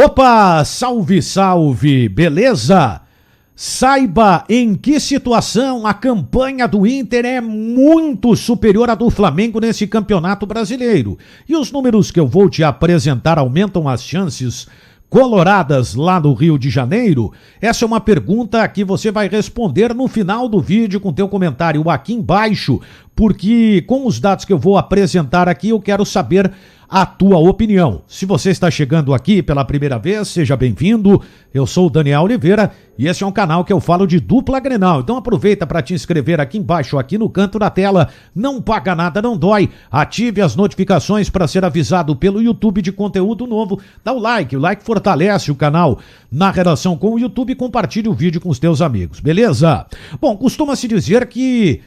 Opa, salve, salve, beleza? Saiba em que situação a campanha do Inter é muito superior à do Flamengo nesse campeonato brasileiro. E os números que eu vou te apresentar aumentam as chances coloradas lá no Rio de Janeiro? Essa é uma pergunta que você vai responder no final do vídeo com teu comentário aqui embaixo, porque com os dados que eu vou apresentar aqui eu quero saber a tua opinião. Se você está chegando aqui pela primeira vez, seja bem-vindo. Eu sou o Daniel Oliveira e esse é um canal que eu falo de dupla Grenal. Então aproveita para te inscrever aqui embaixo, aqui no canto da tela. Não paga nada, não dói. Ative as notificações para ser avisado pelo YouTube de conteúdo novo. Dá o like fortalece o canal na relação com o YouTube e compartilhe o vídeo com os teus amigos, beleza? Bom, costuma-se dizer que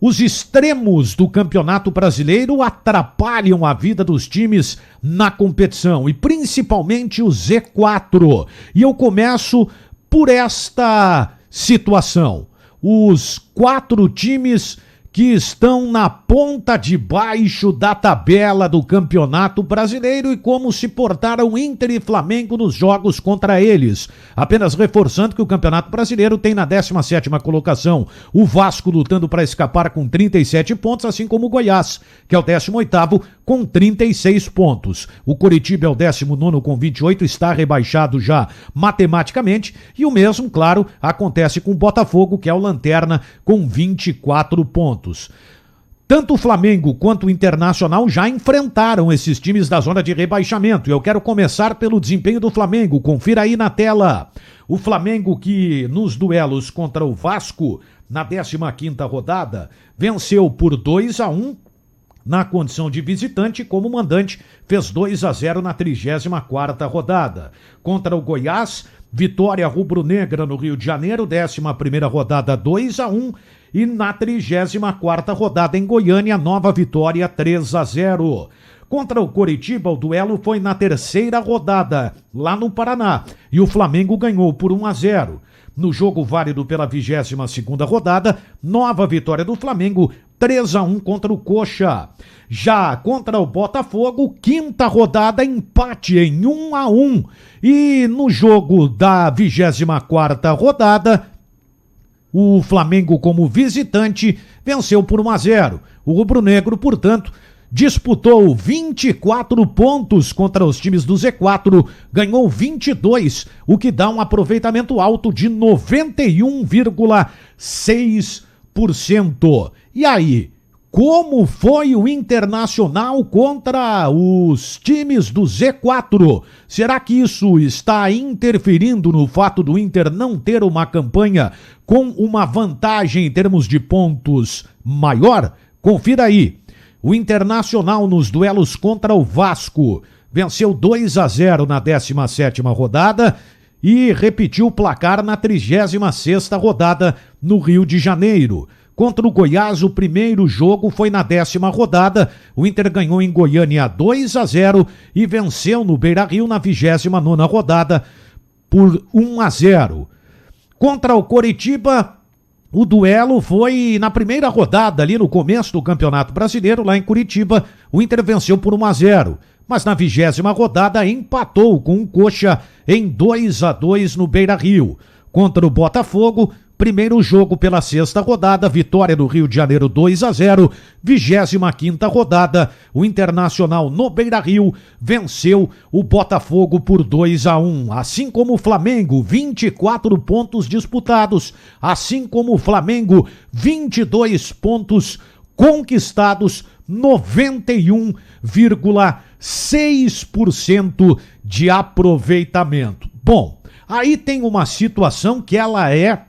os extremos do Campeonato Brasileiro atrapalham a vida dos times na competição e principalmente o Z4. E eu começo por esta situação. Os 4 times que estão na ponta de baixo da tabela do Campeonato Brasileiro e como se portaram Inter e Flamengo nos jogos contra eles. Apenas reforçando que o Campeonato Brasileiro tem na 17ª colocação o Vasco lutando para escapar com 37 pontos, assim como o Goiás, que é o 18º com 36 pontos. O Coritiba é o 19º com 28, está rebaixado já matematicamente, e o mesmo, claro, acontece com o Botafogo, que é o lanterna com 24 pontos. Tanto o Flamengo quanto o Internacional já enfrentaram esses times da zona de rebaixamento. E eu quero começar pelo desempenho do Flamengo. Confira aí na tela. O Flamengo que nos duelos contra o Vasco, na 15ª rodada, venceu por 2-1 na condição de visitante, como mandante, fez 2-0 na 34ª rodada. Contra o Goiás, vitória rubro-negra no Rio de Janeiro, 11ª rodada 2-1, e na 34ª rodada em Goiânia, nova vitória 3-0. Contra o Coritiba, o duelo foi na 3ª rodada, lá no Paraná, e o Flamengo ganhou por 1-0. No jogo válido pela 22ª rodada, nova vitória do Flamengo, 3-1 contra o Coxa. Já contra o Botafogo, 5ª rodada, empate em 1-1. E no jogo da 24ª rodada, o Flamengo, como visitante, venceu por 1-0. O rubro-negro, portanto, disputou 24 pontos contra os times do Z4, ganhou 22, o que dá um aproveitamento alto de 91,6%. E aí, como foi o Internacional contra os times do Z4? Será que isso está interferindo no fato do Inter não ter uma campanha com uma vantagem em termos de pontos maior? Confira aí. O Internacional nos duelos contra o Vasco venceu 2-0 na 17ª rodada e repetiu o placar na 36ª rodada no Rio de Janeiro. Contra o Goiás, o primeiro jogo foi na 10ª rodada. O Inter ganhou em Goiânia 2-0 e venceu no Beira-Rio na 29ª rodada por 1-0. Contra o Coritiba, o duelo foi na primeira rodada, ali no começo do Campeonato Brasileiro, lá em Curitiba. O Inter venceu por 1-0, mas na 20ª rodada empatou com o Coxa em 2-2 no Beira-Rio. Contra o Botafogo, primeiro jogo pela 6ª rodada, vitória do Rio de Janeiro 2-0, 25ª rodada, o Internacional no Beira-Rio venceu o Botafogo por 2-1, assim como o Flamengo, 24 pontos disputados, assim como o Flamengo, 22 pontos conquistados, 91,6% de aproveitamento. Bom, aí tem uma situação que ela é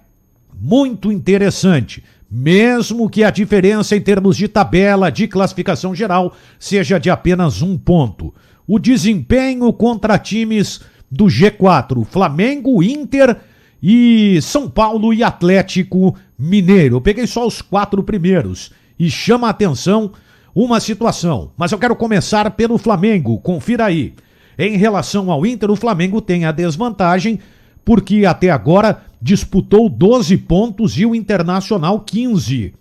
muito interessante, mesmo que a diferença em termos de tabela, de classificação geral, seja de apenas 1 ponto. O desempenho contra times do G4, Flamengo, Inter e São Paulo e Atlético Mineiro. Eu peguei só os 4 primeiros e chama a atenção uma situação, mas eu quero começar pelo Flamengo, confira aí. Em relação ao Inter, o Flamengo tem a desvantagem porque até agora disputou 12 pontos e o Internacional 15.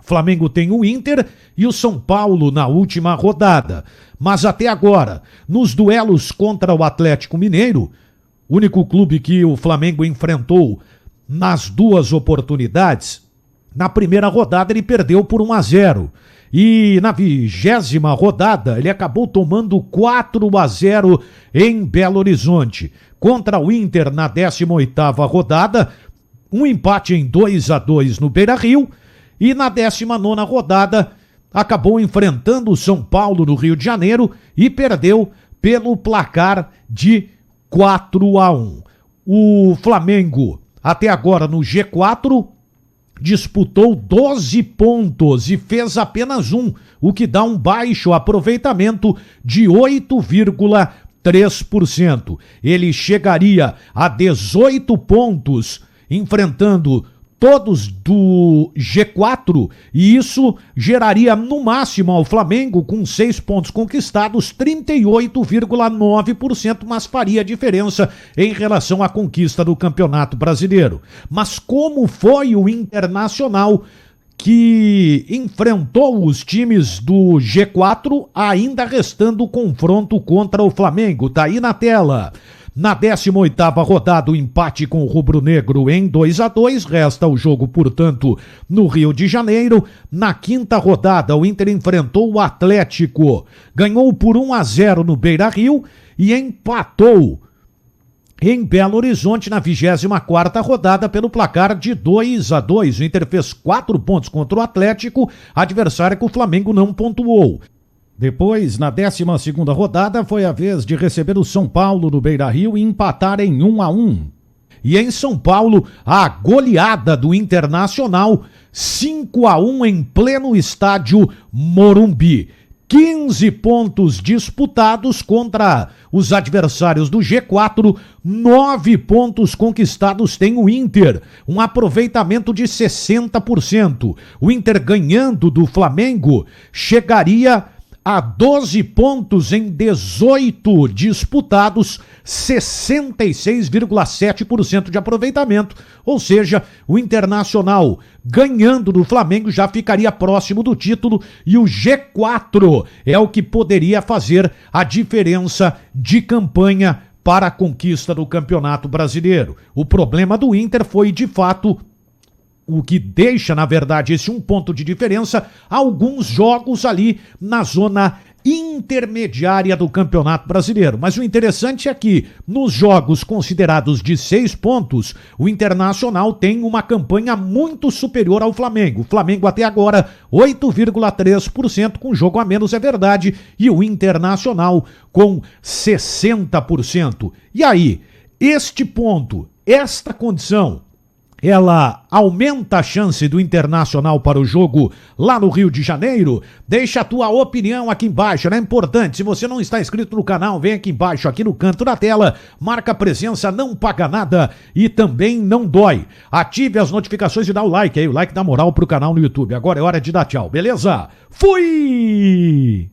Flamengo tem o Inter e o São Paulo na última rodada. Mas até agora, nos duelos contra o Atlético Mineiro, único clube que o Flamengo enfrentou nas duas oportunidades, na primeira rodada ele perdeu por 1-0. E na 20ª rodada ele acabou tomando 4-0 em Belo Horizonte. Contra o Inter na 18ª rodada, um empate em 2-2 no Beira-Rio. E na 19ª rodada acabou enfrentando o São Paulo no Rio de Janeiro e perdeu pelo placar de 4-1. O Flamengo até agora no G4 disputou 12 pontos e fez apenas um, o que dá um baixo aproveitamento de 8,3%. Ele chegaria a 18 pontos enfrentando todos do G4 e isso geraria no máximo ao Flamengo, com 6 pontos conquistados, 38,9%, mas faria diferença em relação à conquista do Campeonato Brasileiro. Mas como foi o Internacional que enfrentou os times do G4, ainda restando o confronto contra o Flamengo? Tá aí na tela. Na 18ª rodada, o empate com o rubro-negro em 2-2, resta o jogo, portanto, no Rio de Janeiro. Na 5ª rodada, o Inter enfrentou o Atlético, ganhou por 1-0 no Beira-Rio e empatou em Belo Horizonte na 24ª rodada pelo placar de 2-2. O Inter fez 4 pontos contra o Atlético, adversário que o Flamengo não pontuou. Depois, na 12ª rodada, foi a vez de receber o São Paulo no Beira-Rio e empatar em 1-1. E em São Paulo, a goleada do Internacional, 5-1 em pleno estádio Morumbi. 15 pontos disputados contra os adversários do G4, 9 pontos conquistados tem o Inter, um aproveitamento de 60%. O Inter ganhando do Flamengo chegaria a 12 pontos em 18 disputados, 66,7% de aproveitamento, ou seja, o Internacional ganhando do Flamengo já ficaria próximo do título e o G4 é o que poderia fazer a diferença de campanha para a conquista do Campeonato Brasileiro. O problema do Inter foi, de fato, o que deixa, na verdade, esse um ponto de diferença, alguns jogos ali na zona intermediária do Campeonato Brasileiro. Mas o interessante é que, nos jogos considerados de 6 pontos, o Internacional tem uma campanha muito superior ao Flamengo. O Flamengo até agora, 8,3%, com jogo a menos, é verdade, e o Internacional com 60%. E aí, este ponto, esta condição, ela aumenta a chance do Internacional para o jogo lá no Rio de Janeiro? Deixa a tua opinião aqui embaixo, é importante. Se você não está inscrito no canal, vem aqui embaixo, aqui no canto da tela, marca a presença, não paga nada e também não dói. Ative as notificações e dá o like aí, o like dá moral pro canal no YouTube. Agora é hora de dar tchau, beleza? Fui!